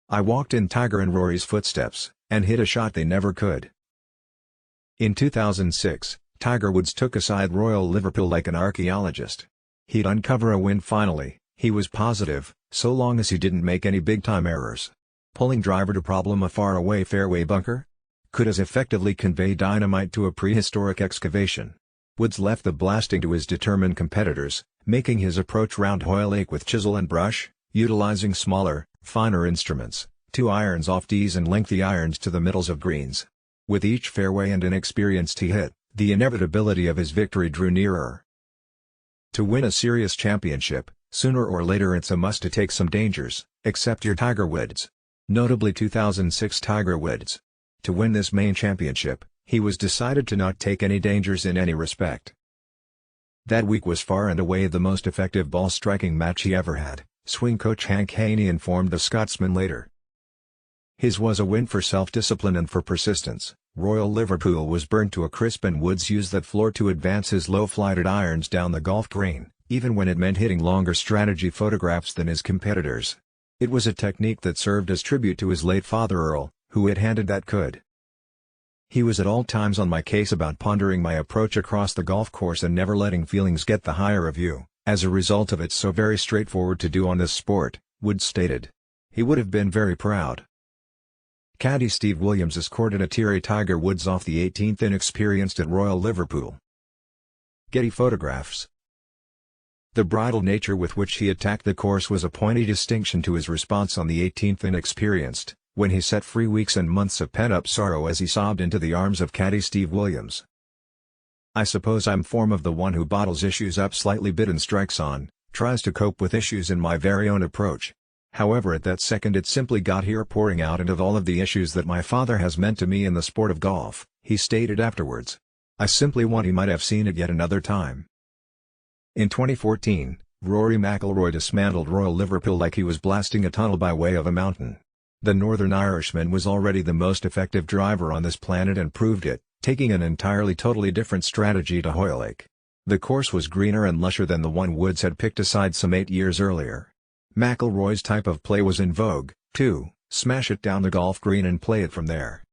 I walked in Tiger and Rory's footsteps, and hit a shot they never could. In 2006, Tiger Woods took aside Royal Liverpool like an archaeologist. He'd uncover a win finally, he was positive, so long as he didn't make any big-time errors. Pulling driver to problem a far-away fairway bunker? Could as effectively convey dynamite to a prehistoric excavation. Woods left the blasting to his determined competitors, making his approach round Hoylake with chisel and brush, utilizing smaller, finer instruments, 2 irons off tees and lengthy irons to the middles of greens. With each fairway and inexperienced he hit, the inevitability of his victory drew nearer. To win a serious championship, sooner or later it's a must to take some dangers, except your Tiger Woods. Notably 2006 Tiger Woods. To win this main championship, he was decided to not take any dangers in any respect. That week was far and away the most effective ball-striking match he ever had, swing coach Hank Haney informed the Scotsman later. His was a win for self-discipline and for persistence. Royal Liverpool was burnt to a crisp and Woods used that floor to advance his low-flighted irons down the golf green, even when it meant hitting longer strategy photographs than his competitors. It was a technique that served as tribute to his late father Earl, who had handed that could. He was at all times on my case about pondering my approach across the golf course and never letting feelings get the higher of you. As a result of it's so very straightforward to do on this sport, Woods stated. He would have been very proud. Caddy Steve Williams escorted a teary Tiger Woods off the 18th inexperienced at Royal Liverpool. Getty photographs. The bridled nature with which he attacked the course was a pointy distinction to his response on the 18th inexperienced, when he set free weeks and months of pent-up sorrow as he sobbed into the arms of caddy Steve Williams. I suppose I'm form of the one who bottles issues up slightly bit and strikes on, tries to cope with issues in my very own approach. However at that second it simply got here pouring out into all of the issues that my father has meant to me in the sport of golf, he stated afterwards. I simply want he might have seen it yet another time. In 2014, Rory McIlroy dismantled Royal Liverpool like he was blasting a tunnel by way of a mountain. The Northern Irishman was already the most effective driver on this planet and proved it, taking an entirely totally different strategy to Hoylake. The course was greener and lusher than the one Woods had picked aside some 8 years earlier. McIlroy's type of play was in vogue, too, smash it down the golf green and play it from there.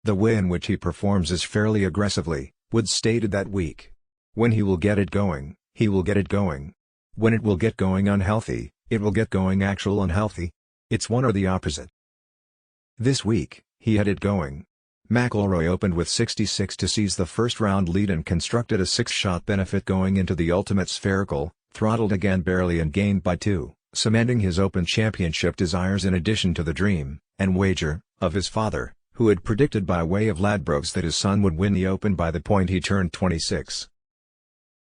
The way in which he performs is fairly aggressively, Woods stated that week. When he will get it going, he will get it going. When it will get going unhealthy, it will get going actual unhealthy. It's one or the opposite. This week, he had it going. McIlroy opened with 66 to seize the first round lead and constructed a 6-shot benefit going into the ultimate spherical, throttled again barely and gained by 2, cementing his Open Championship desires in addition to the dream, and wager, of his father, who had predicted by way of Ladbrokes that his son would win the Open by the point he turned 26.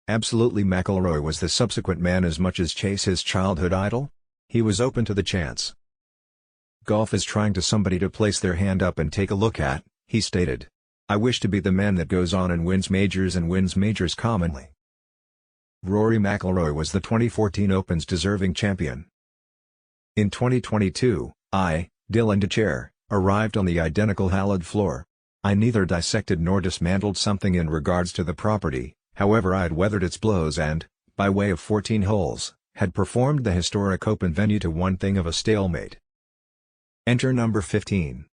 Absolutely McIlroy was the subsequent man as much as Chase his childhood idol? He was open to the chance. Golf is trying to somebody to place their hand up and take a look at, he stated. I wish to be the man that goes on and wins majors commonly. Rory McIlroy was the 2014 Open's deserving champion. In 2022, I, Dylan DeChair, arrived on the identical hallowed floor. I neither dissected nor dismantled something in regards to the property, however I had weathered its blows and, by way of 14 holes, had performed the historic Open venue to one thing of a stalemate. Enter number 15.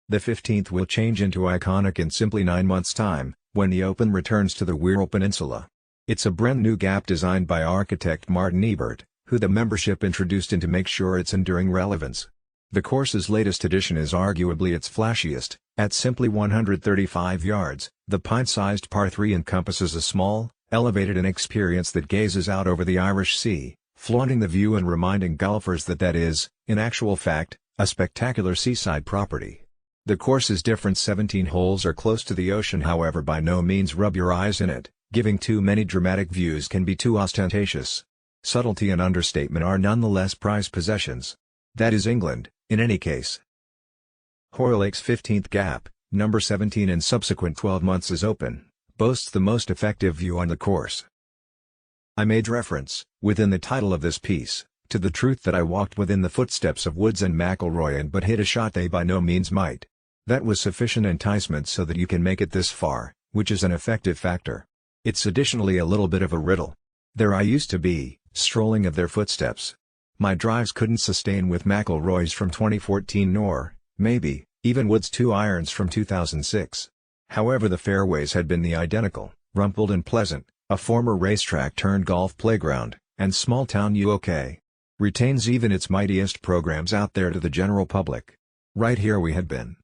The 15th will change into iconic in simply 9 months' time, when the Open returns to the Wirral Peninsula. It's a brand new gap designed by architect Martin Ebert, who the membership introduced in to make sure its enduring relevance. The course's latest addition is arguably its flashiest. At simply 135 yards, the pint-sized par 3 encompasses a small, elevated experience that gazes out over the Irish Sea, flaunting the view and reminding golfers that is, in actual fact, a spectacular seaside property. The course's different 17 holes are close to the ocean, however by no means rub your eyes in it. Giving too many dramatic views can be too ostentatious. Subtlety and understatement are nonetheless prized possessions. That is England, in any case. Hoylake's 15th gap, number 17 in subsequent 12 months is open, boasts the most effective view on the course. I made reference, within the title of this piece, to the truth that I walked within the footsteps of Woods and McIlroy and but hit a shot they by no means might. That was sufficient enticement so that you can make it this far, which is an effective factor. It's additionally a little bit of a riddle. There I used to be, strolling of their footsteps. My drives couldn't sustain with McIlroy's from 2014 nor, maybe, even Wood's 2 irons from 2006. However, the fairways had been the identical, rumpled and pleasant, a former racetrack turned golf playground, and small-town UK. Retains even its mightiest programs out there to the general public. Right here we had been.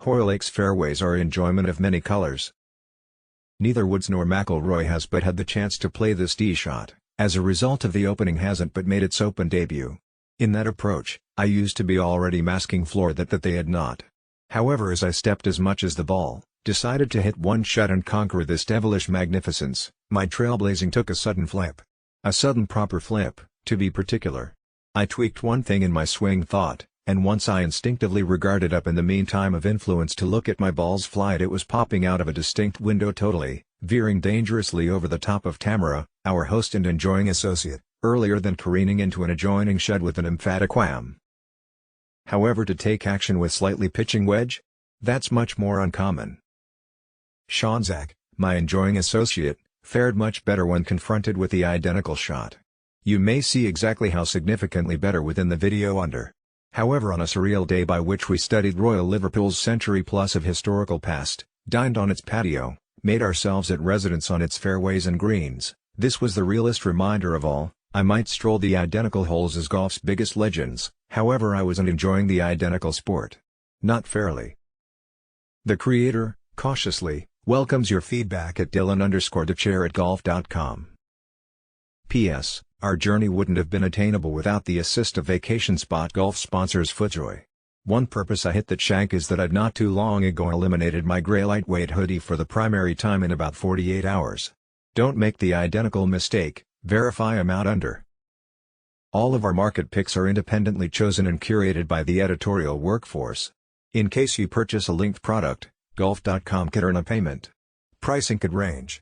Hoyle Lake's fairways are enjoyment of many colors. Neither Woods nor McIlroy has but had the chance to play this tee shot, as a result of the opening hasn't but made its Open debut. In that approach, I used to be already masking floored that they had not. However, as I stepped as much as the ball, decided to hit one shot and conquer this devilish magnificence, my trailblazing took a sudden flip. A sudden proper flip, to be particular. I tweaked one thing in my swing thought, and once I instinctively regarded up in the meantime of influence to look at my ball's flight, it was popping out of a distinct window totally, veering dangerously over the top of Tamara, our host and enjoying associate, earlier than careening into an adjoining shed with an emphatic wham. However, to take action with slightly pitching wedge? That's much more uncommon. Sean Zach, my enjoying associate, fared much better when confronted with the identical shot. You may see exactly how significantly better within the video under. However, on a surreal day by which we studied Royal Liverpool's century-plus of historical past, dined on its patio, made ourselves at residence on its fairways and greens, this was the realest reminder of all. I might stroll the identical holes as golf's biggest legends, however I wasn't enjoying the identical sport. Not fairly. The creator, cautiously, welcomes your feedback at Dylan_DeChair@golf.com. P.S. Our journey wouldn't have been attainable without the assist of Vacation Spot Golf sponsors FootJoy. One purpose I hit that shank is that I'd not too long ago eliminated my gray lightweight hoodie for the primary time in about 48 hours. Don't make the identical mistake, verify amount under. All of our market picks are independently chosen and curated by the editorial workforce. In case you purchase a linked product, golf.com could earn a payment. Pricing could range